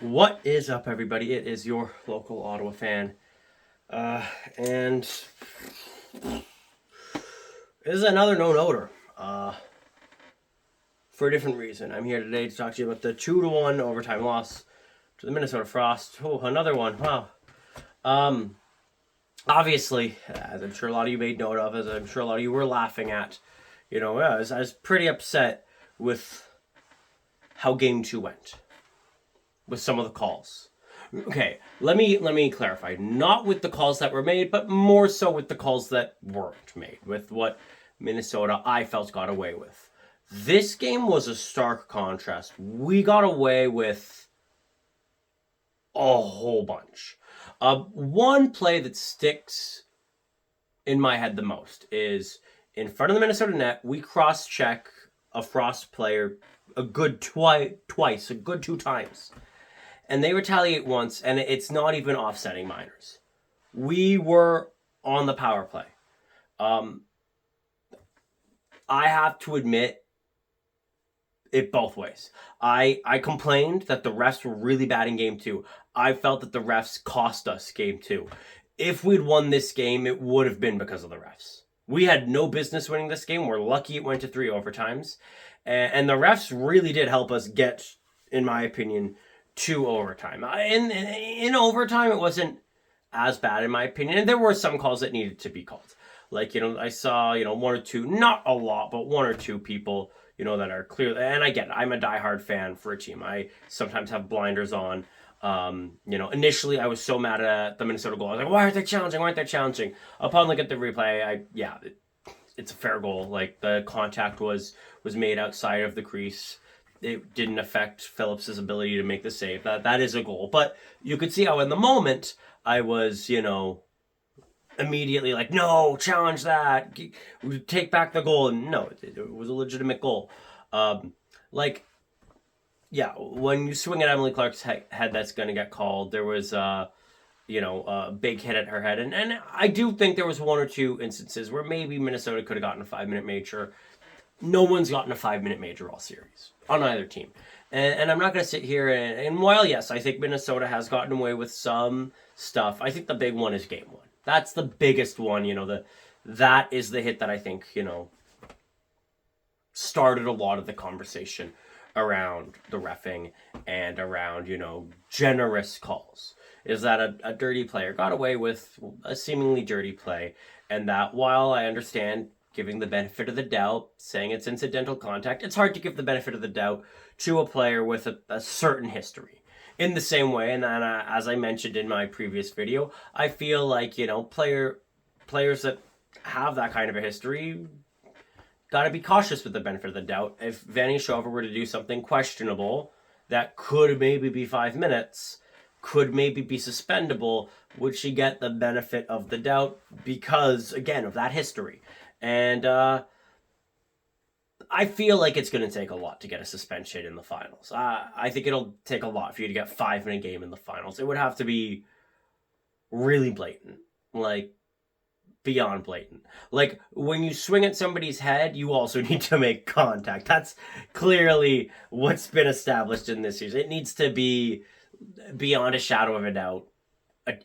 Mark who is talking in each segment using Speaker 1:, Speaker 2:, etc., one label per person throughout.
Speaker 1: What is up, everybody? It is your local Ottawa fan. And this is another no-noter. For a different reason. I'm here today to talk to you about the 2-1 overtime loss to the Minnesota Frost. Oh, another one. Wow. Obviously, as I'm sure a lot of you made note of, as I'm sure a lot of you were laughing at, I was pretty upset with how Game 2 went. With some of the calls. Okay, let me clarify. Not with the calls that were made, but more so with the calls that weren't made. With what Minnesota, I felt, got away with. This game was a stark contrast. We got away with a whole bunch. One play that sticks in my head the most is in front of the Minnesota net, we cross-check a Frost player a good twice, a good 2 times. And they retaliate once, and it's not even offsetting minors. We were on the power play. I have to admit it both ways. I complained that the refs were really bad in Game 2. I felt that the refs cost us Game 2. If we'd won this game, it would have been because of the refs. We had no business winning this game. We're lucky it went to 3 overtimes. And the refs really did help us get, in my opinion, to overtime. In overtime, it wasn't as bad, in my opinion. And there were some calls that needed to be called. Like, I saw, 1 or 2, not a lot, but 1 or 2 people, that are clear. And I get it. I'm a diehard fan for a team. I sometimes have blinders on. Initially I was so mad at the Minnesota goal. I was like, why aren't they challenging? Why aren't they challenging? Upon looking at the replay, it's a fair goal. Like, the contact was made outside of the crease. It didn't affect Phillips's ability to make the save. That is a goal. But you could see how in the moment I was, immediately like, no, challenge that. Take back the goal. And no, it was a legitimate goal. When you swing at Emily Clark's head, that's going to get called. There was, a big hit at her head. And I do think there was 1 or 2 instances where maybe Minnesota could have gotten a 5-minute major. No one's gotten a 5-minute major all series on either team. And I'm not going to sit here and while, yes, I think Minnesota has gotten away with some stuff, I think the big one is Game 1. That's the biggest one, that is the hit that I think, started a lot of the conversation around the reffing and around, generous calls. Is that a dirty player got away with a seemingly dirty play, and that while I understand giving the benefit of the doubt, saying it's incidental contact, it's hard to give the benefit of the doubt to a player with a certain history. In the same way, and then as I mentioned in my previous video, I feel like, players that have that kind of a history got to be cautious with the benefit of the doubt. If Vanny Shover were to do something questionable that could maybe be 5 minutes, could maybe be suspendable, would she get the benefit of the doubt because, again, of that history? And I feel like it's going to take a lot to get a suspension in the finals. I think it'll take a lot for you to get 5 in a game in the finals. It would have to be really blatant, like beyond blatant. Like, when you swing at somebody's head, you also need to make contact. That's clearly what's been established in this series. It needs to be beyond a shadow of a doubt,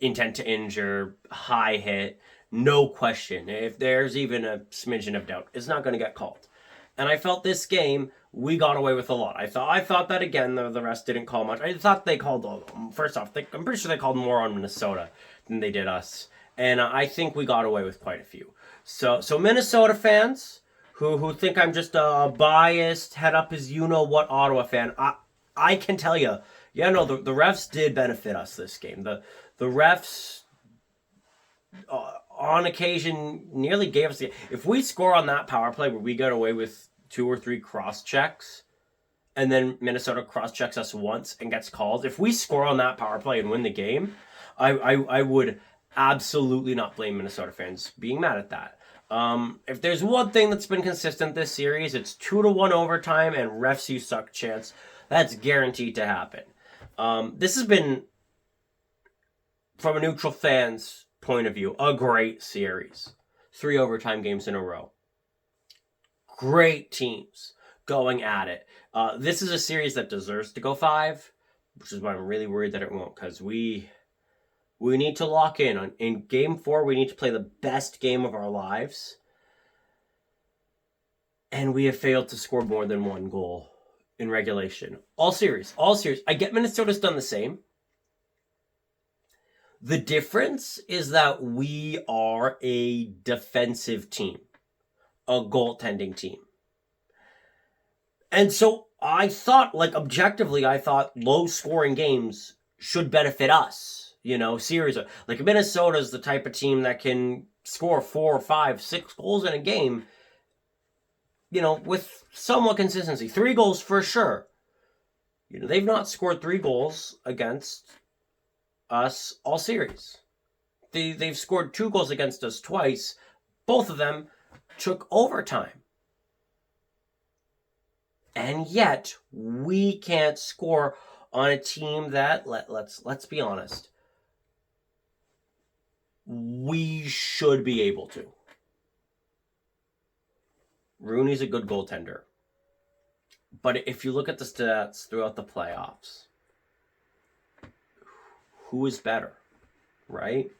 Speaker 1: intent to injure, high hit, no question. If there's even a smidgen of doubt, it's not going to get called. And I felt this game, we got away with a lot. I thought that, again, the refs didn't call much. I thought they called, first off, I'm pretty sure they called more on Minnesota than they did us. And I think we got away with quite a few. So Minnesota fans who think I'm just a biased, head up as you-know-what Ottawa fan, I can tell you, the refs did benefit us this game. The refs, on occasion, nearly gave us if we score on that power play where we got away with 2 or 3 cross checks, and then Minnesota cross checks us once and gets called, if we score on that power play and win the game, I would absolutely not blame Minnesota fans being mad at that. If there's one thing that's been consistent this series, it's 2-1 overtime and refs you suck chance. That's guaranteed to happen. This has been, from a neutral fan's point of view, a great series. 3 overtime games in a row. Great teams going at it. This is a series that deserves to go 5, which is why I'm really worried that it won't, because we need to lock in. In Game 4, we need to play the best game of our lives. And we have failed to score more than one goal in regulation. All series. I get Minnesota's done the same. The difference is that we are a defensive team, a goaltending team. And so I thought, like, objectively, I thought low-scoring games should benefit us. Series. Like, Minnesota's the type of team that can score 4, 5, 6 goals in a game, with somewhat consistency. 3 goals for sure. They've not scored 3 goals against us all series. They've scored 2 goals against us twice. Both of them took overtime. And yet, we can't score on a team that, let's be honest, we should be able to. Rooney's a good goaltender. But if you look at the stats throughout the playoffs, who is better, right?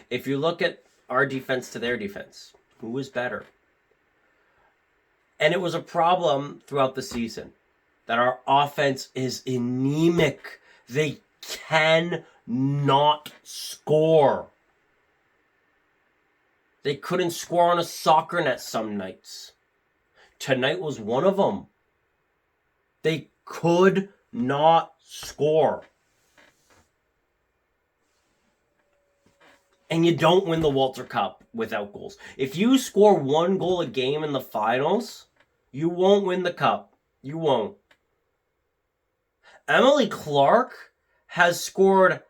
Speaker 1: If you look at our defense to their defense, who is better? And it was a problem throughout the season that our offense is anemic. They cannot score. They couldn't score on a soccer net some nights. Tonight was one of them. They could not score. And you don't win the Walter Cup without goals. If you score 1 goal a game in the finals, you won't win the cup. You won't. Emily Clark has scored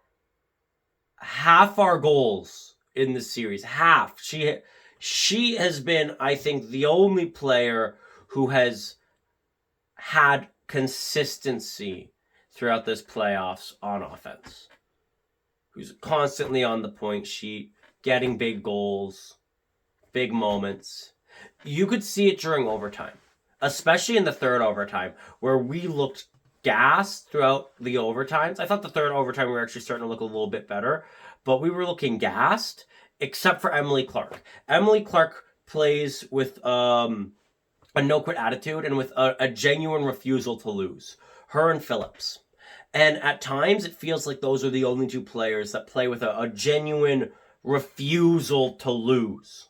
Speaker 1: half our goals in the series. Half. She has been, I think, the only player who has had consistency throughout this playoffs on offense. Who's constantly on the point sheet, getting big goals, big moments. You could see it during overtime, especially in the third overtime, where we looked gassed throughout the overtimes. I thought the third overtime we were actually starting to look a little bit better, but we were looking gassed, except for Emily Clark. Emily Clark plays with a no-quit attitude and with a genuine refusal to lose. Her and Phillips. And at times, it feels like those are the only 2 players that play with a genuine refusal to lose.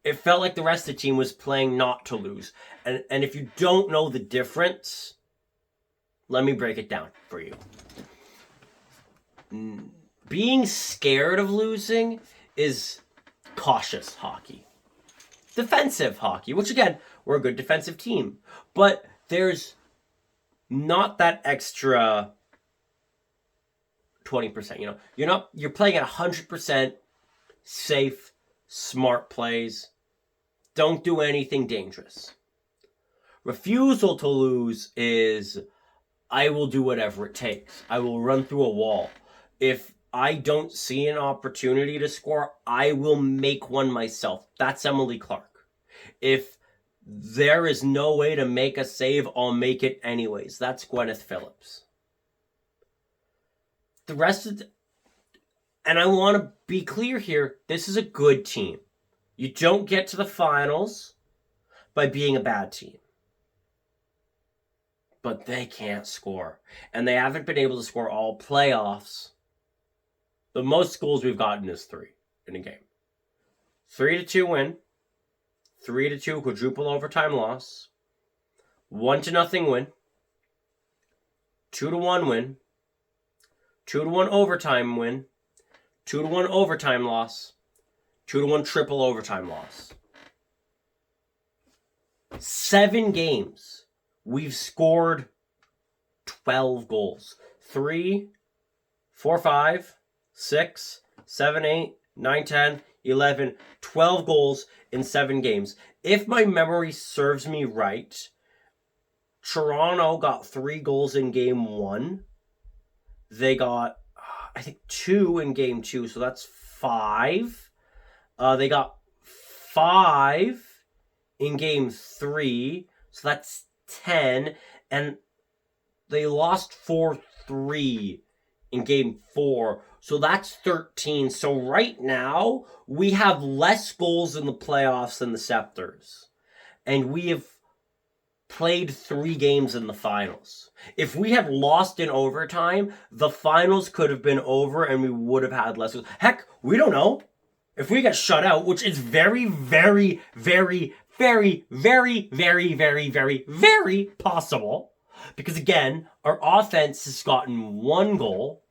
Speaker 1: It felt like the rest of the team was playing not to lose. And if you don't know the difference, let me break it down for you. Being scared of losing is cautious hockey. Defensive hockey, which again, we're a good defensive team. But there's not that extra 20%. You're playing at 100% safe, smart plays. Don't do anything dangerous. Refusal to lose is, I will do whatever it takes. I will run through a wall. If I don't see an opportunity to score, I will make one myself. That's Emily Clark. If there is no way to make a save, I'll make it anyways. That's Gwyneth Phillips. The rest of and I want to be clear here, this is a good team. You don't get to the finals by being a bad team. But they can't score. And they haven't been able to score all playoffs. The most goals we've gotten is 3 in a game. 3-2 win. 3-2 quadruple overtime loss. 1-0 win. 2-1 win. 2-1 overtime win. 2-1 overtime loss. 2-1 triple overtime loss. 7 games. We've scored 12 goals. 3, 4, 5, 6, 7, 8, 9, 10, 11, 12 goals in 7 games. If my memory serves me right, Toronto got 3 goals in game 1. They got, I think, 2 in game 2, so that's 5. They got 5 in game 3, so that's 10. And they lost 4-3 in game 4. So that's 13. So right now, we have less goals in the playoffs than the Scepters. And we have played 3 games in the finals. If we had lost in overtime, the finals could have been over and we would have had less goals. Heck, we don't know. If we get shut out, which is very, very, very, very, very, very, very, very, very possible. Because again, our offense has gotten 1 goal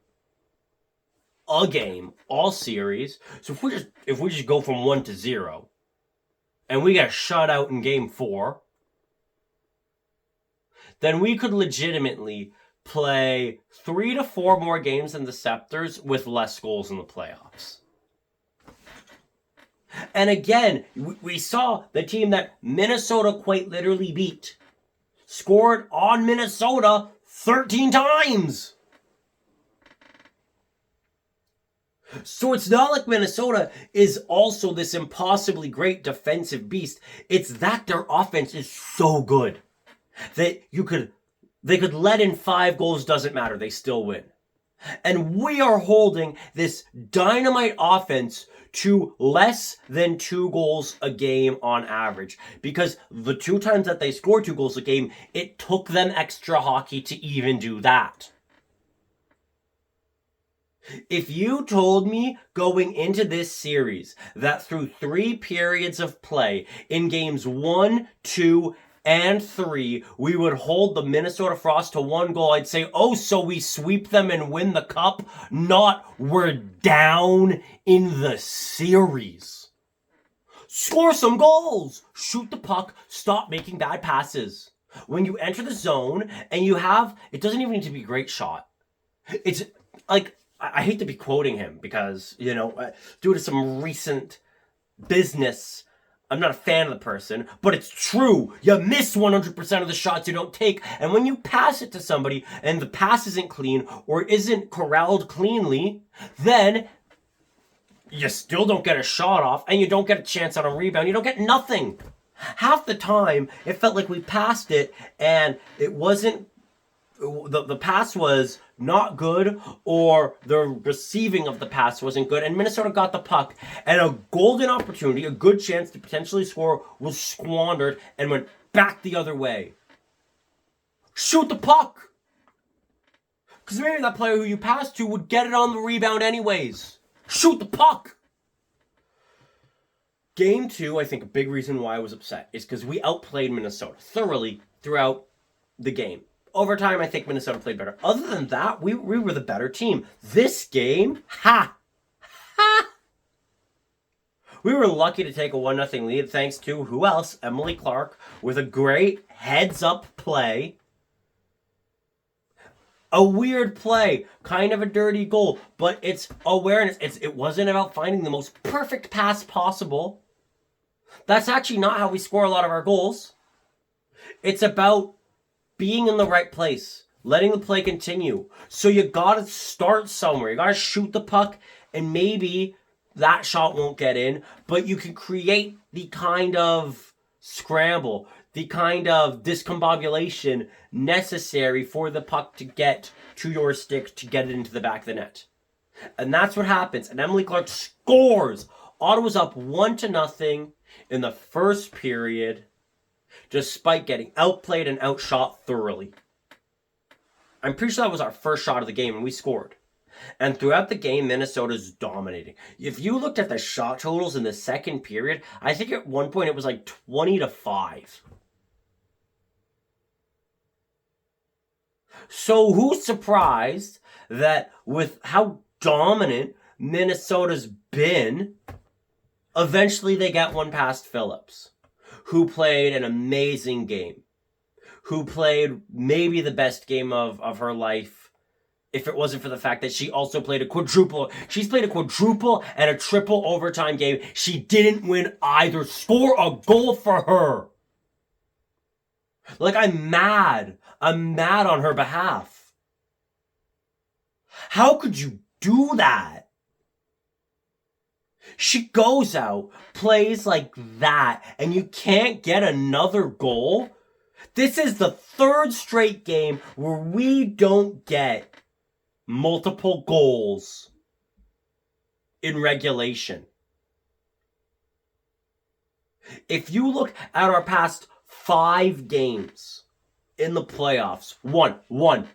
Speaker 1: a game, all series. So if we just go from 1-0, and we get shut out in game 4, then we could legitimately play 3 to 4 more games than the Scepters with less goals in the playoffs. And again, we saw the team that Minnesota quite literally beat scored on Minnesota 13 times. So it's not like Minnesota is also this impossibly great defensive beast. It's that their offense is so good that they could let in 5 goals, doesn't matter, they still win. And we are holding this dynamite offense to less than 2 goals a game on average. Because the 2 times that they scored 2 goals a game, it took them extra hockey to even do that. If you told me going into this series that through 3 periods of play in games 1, 2, and 3, we would hold the Minnesota Frost to 1 goal, I'd say, oh, so we sweep them and win the cup? Not, we're down in the series. Score some goals. Shoot the puck. Stop making bad passes. When you enter the zone and you have, it doesn't even need to be a great shot. It's like, I hate to be quoting him because, you know, due to some recent business, I'm not a fan of the person, but it's true. You miss 100% of the shots you don't take. And when you pass it to somebody and the pass isn't clean or isn't corralled cleanly, then you still don't get a shot off and you don't get a chance on a rebound. You don't get nothing. Half the time, it felt like we passed it and it wasn't, the pass was not good or the receiving of the pass wasn't good and Minnesota got the puck and a golden opportunity, a good chance to potentially score was squandered and went back the other way. Shoot the puck! Because maybe that player who you passed to would get it on the rebound anyways. Shoot the puck! Game 2, I think a big reason why I was upset is because we outplayed Minnesota thoroughly throughout the game. Overtime, I think Minnesota played better. Other than that, we were the better team. This game, we were lucky to take a 1-0 lead thanks to, who else? Emily Clark with a great heads-up play. A weird play, kind of a dirty goal, but it's awareness. It wasn't about finding the most perfect pass possible. That's actually not how we score a lot of our goals. It's about being in the right place, letting the play continue. So you gotta start somewhere. You gotta shoot the puck, and maybe that shot won't get in, but you can create the kind of scramble, the kind of discombobulation necessary for the puck to get to your stick to get it into the back of the net. And that's what happens. And Emily Clark scores. Ottawa's up 1-0 in the first period, despite getting outplayed and outshot thoroughly. I'm pretty sure that was our first shot of the game, and we scored. And throughout the game, Minnesota's dominating. If you looked at the shot totals in the second period, I think at one point it was like 20-5. So who's surprised that with how dominant Minnesota's been, eventually they get one past Phillips, who played an amazing game, who played maybe the best game of her life, if it wasn't for the fact that she also played a quadruple. She's played a quadruple and a triple overtime game. She didn't win either. Score a goal for her. Like, I'm mad. I'm mad on her behalf. How could you do that? She goes out, plays like that, and you can't get another goal? This is the third straight game where we don't get multiple goals in regulation. If you look at our past 5 games in the playoffs, one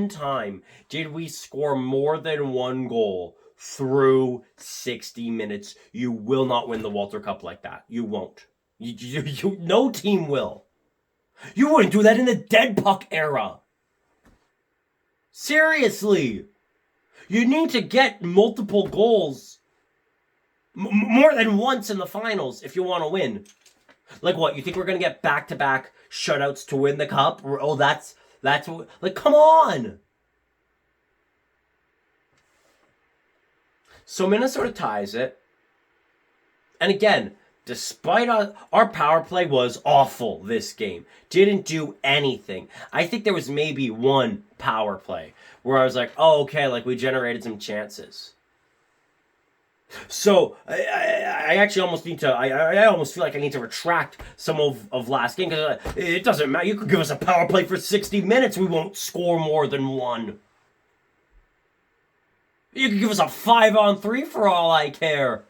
Speaker 1: time did we score more than 1 goal through 60 minutes. You will not win the Walter Cup like that. You won't. No team will. You wouldn't do that in the dead puck era. Seriously. You need to get multiple goals more than once in the finals if you want to win. Like what? You think we're going to get back-to-back shutouts to win the cup? Oh, that's like, come on. So Minnesota ties it. And again, despite our power play was awful this game. Didn't do anything. I think there was maybe one power play where I was like, oh, okay, like we generated some chances. So I actually almost need to. I almost feel like I need to retract some of last game because it doesn't matter. You could give us a power play for 60 minutes, we won't score more than 1. You could give us a 5-on-3 for all I care.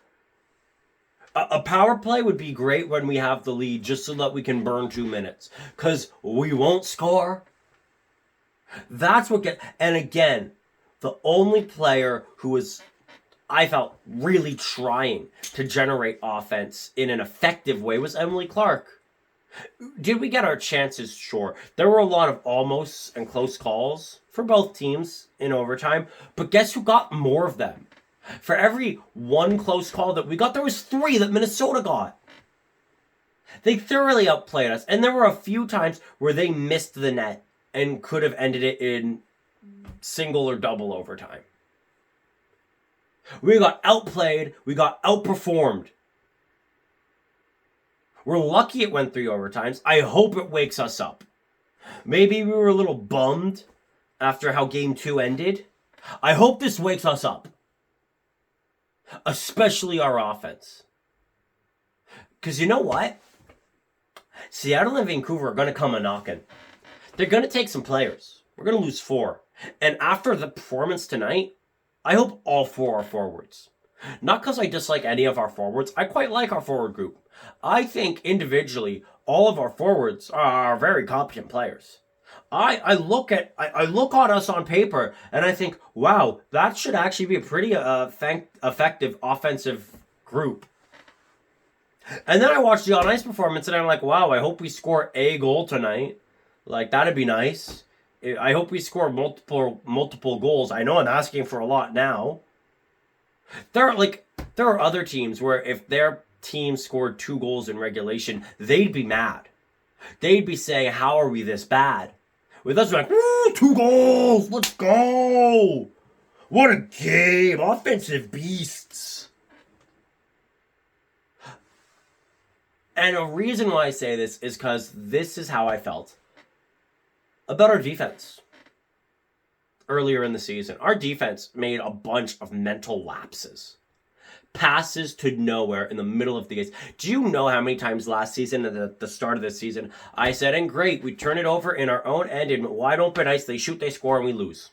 Speaker 1: A power play would be great when we have the lead, just so that we can burn 2 minutes, because we won't score. That's what gets. And again, the only player who was, I felt, really trying to generate offense in an effective way was Emily Clark. Did we get our chances? Sure. There were a lot of almost and close calls for both teams in overtime, but guess who got more of them? For every 1 close call that we got, there was 3 that Minnesota got. They thoroughly outplayed us, and there were a few times where they missed the net and could have ended it in single or double overtime. We got outplayed. We got outperformed. We're lucky it went 3 overtimes. I hope it wakes us up. Maybe we were a little bummed after how Game 2 ended. I hope this wakes us up. Especially our offense. Because you know what? Seattle and Vancouver are going to come a-knocking. They're going to take some players. We're going to lose 4. And after the performance tonight, I hope all 4 are forwards. Not because I dislike any of our forwards. I quite like our forward group. I think individually, all of our forwards are very competent players. I look on us on paper and I think, wow, that should actually be a pretty effective offensive group. And then I watch the on-ice performance and I'm like, wow, I hope we score a goal tonight. Like, that'd be nice. I hope we score multiple goals. I know I'm asking for a lot now. There are other teams where if their team scored 2 goals in regulation, they'd be mad. They'd be saying, how are we this bad? With us, we're like, woo, 2 goals, let's go. What a game, offensive beasts. And a reason why I say this is because this is how I felt about our defense earlier in the season. Our defense made a bunch of mental lapses. Passes to nowhere in the middle of the ice. Do you know how many times last season, at the start of this season, I said, and great, we turn it over in our own end, in wide open ice, they shoot, they score, and we lose.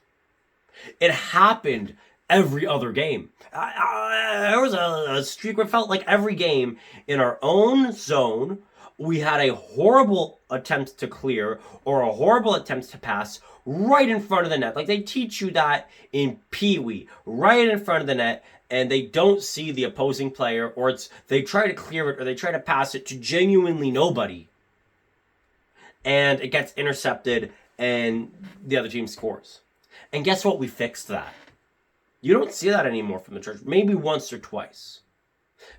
Speaker 1: It happened every other game. There was a streak where it felt like every game in our own zone, we had a horrible attempt to clear or a horrible attempt to pass right in front of the net. Like, they teach you that in Pee Wee, right in front of the net, and they don't see the opposing player, or they try to clear it or they try to pass it to genuinely nobody. And it gets intercepted and the other team scores. And guess what? We fixed that. You don't see that anymore from the Church. Maybe once or twice.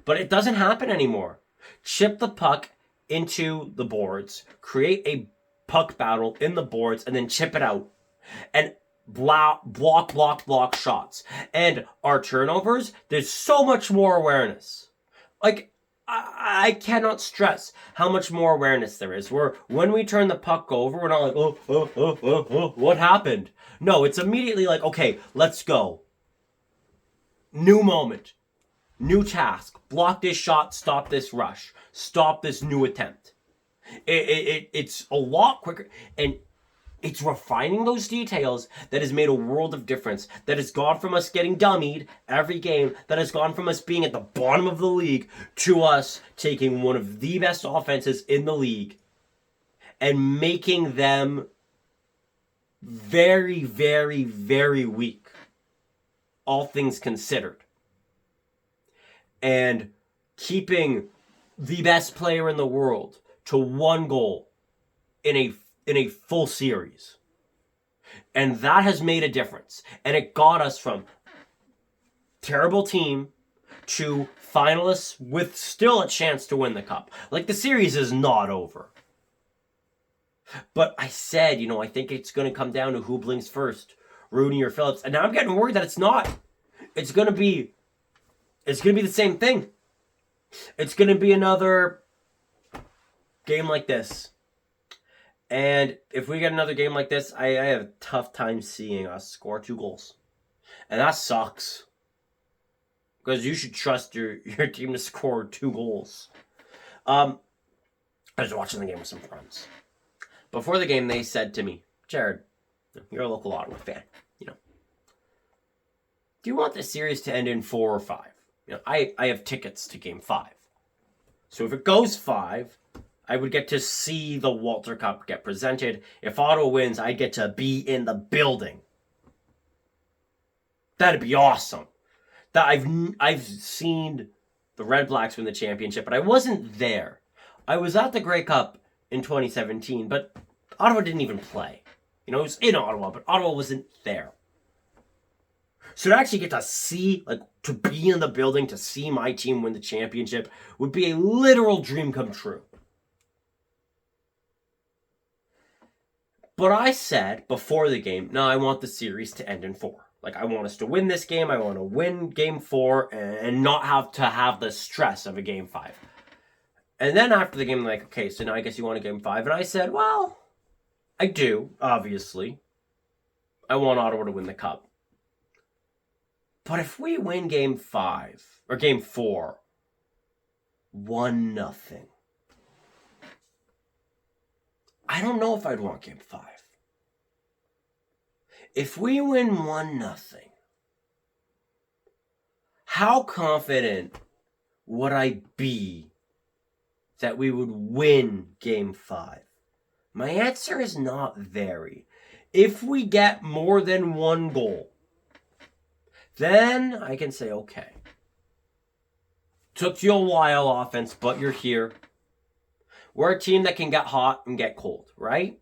Speaker 1: But it doesn't happen anymore. Chip the puck into the boards, create a puck battle in the boards, and then chip it out. And block shots. And our turnovers, there's so much more awareness. Like, I cannot stress how much more awareness there is. Where when we turn the puck over, we're not like, oh, what happened? No, it's immediately like, okay, let's go. New moment. New task. Block this shot, stop this rush. Stop this new attempt. It's a lot quicker, and it's refining those details that has made a world of difference. That has gone from us getting dummied every game, that has gone from us being at the bottom of the league to us taking one of the best offenses in the league and making them very, very, very weak, all things considered. And keeping the best player in the world to one goal in a full series. And that has made a difference. And it got us from terrible team to finalists with still a chance to win the cup. Like, the series is not over. But I said, I think it's going to come down to who blinks first, Rooney or Phillips. And now I'm getting worried that it's not. It's going to be the same thing. It's going to be another game like this. And if we get another game like this, I have a tough time seeing us score 2 goals. And that sucks. Because you should trust your team to score 2 goals. I was watching the game with some friends. Before the game, they said to me, Jared, you're a local Ottawa fan, do you want this series to end in 4 or 5? I have tickets to game 5. So if it goes 5, I would get to see the Walter Cup get presented. If Ottawa wins, I'd get to be in the building. That'd be awesome. That I've seen the Red Blacks win the championship, but I wasn't there. I was at the Grey Cup in 2017, but Ottawa didn't even play. It was in Ottawa, but Ottawa wasn't there. So to actually get to see, to be in the building, to see my team win the championship would be a literal dream come true. But I said before the game, no, I want the series to end in 4. I want us to win this game. I want to win game 4 and not have to have the stress of a game 5. And then after the game, I'm like, okay, so now I guess you want a game 5. And I said, well, I do, obviously. I want Ottawa to win the cup. But if we win game 5, or game 4, 1-0, I don't know if I'd want game 5. If we win 1-0, how confident would I be that we would win game 5? My answer is not very. If we get more than 1 goal, then I can say, okay. Took you a while, offense, but you're here. We're a team that can get hot and get cold, right?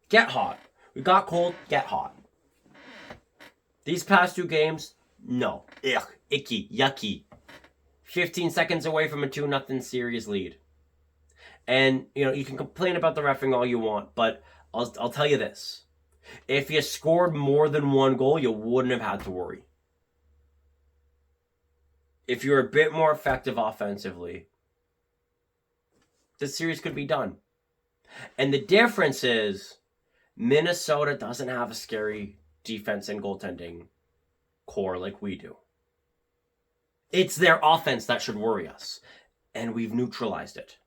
Speaker 1: Get hot. We got cold, get hot. These past 2 games, no. Ugh, icky, yucky. 15 seconds away from a 2-0 series lead. And, you can complain about the reffing all you want, but I'll tell you this. If you scored more than 1 goal, you wouldn't have had to worry. If you're a bit more effective offensively, this series could be done. And the difference is Minnesota doesn't have a scary defense and goaltending core like we do. It's their offense that should worry us, and we've neutralized it.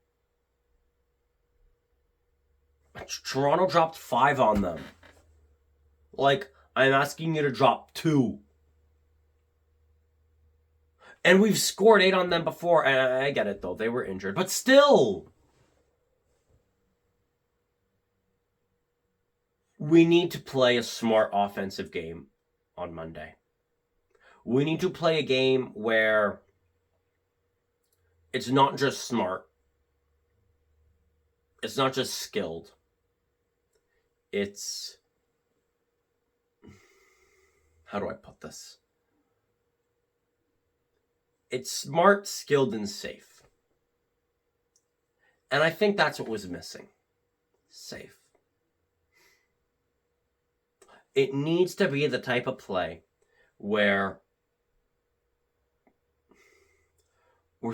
Speaker 1: Toronto dropped 5 on them. I'm asking you to drop 2. And we've scored 8 on them before. And I get it, though. They were injured. But still. We need to play a smart offensive game on Monday. We need to play a game where it's not just smart. It's not just skilled. It's... How do I put this? It's smart, skilled, and safe. And I think that's what was missing. Safe. It needs to be the type of play where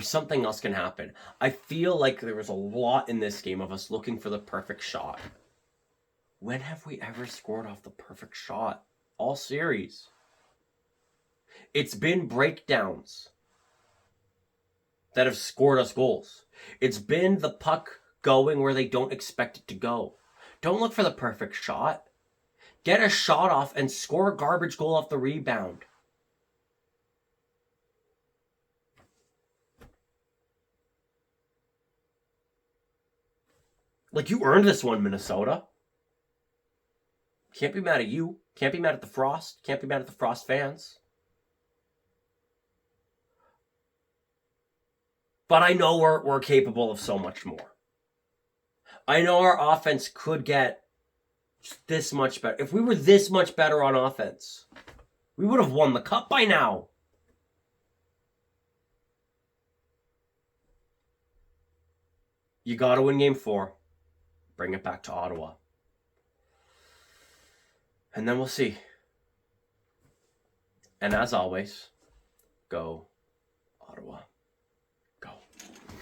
Speaker 1: something else can happen. I feel like there was a lot in this game of us looking for the perfect shot. When have we ever scored off the perfect shot? All series. It's been breakdowns that have scored us goals. It's been the puck going where they don't expect it to go. Don't look for the perfect shot. Get a shot off and score a garbage goal off the rebound. Like, you earned this one, Minnesota. Can't be mad at you. Can't be mad at the Frost. Can't be mad at the Frost fans. But I know we're capable of so much more. I know our offense could get this much better. If we were this much better on offense, we would have won the cup by now. You got to win game 4. Bring it back to Ottawa. And then we'll see. And as always, go Ottawa.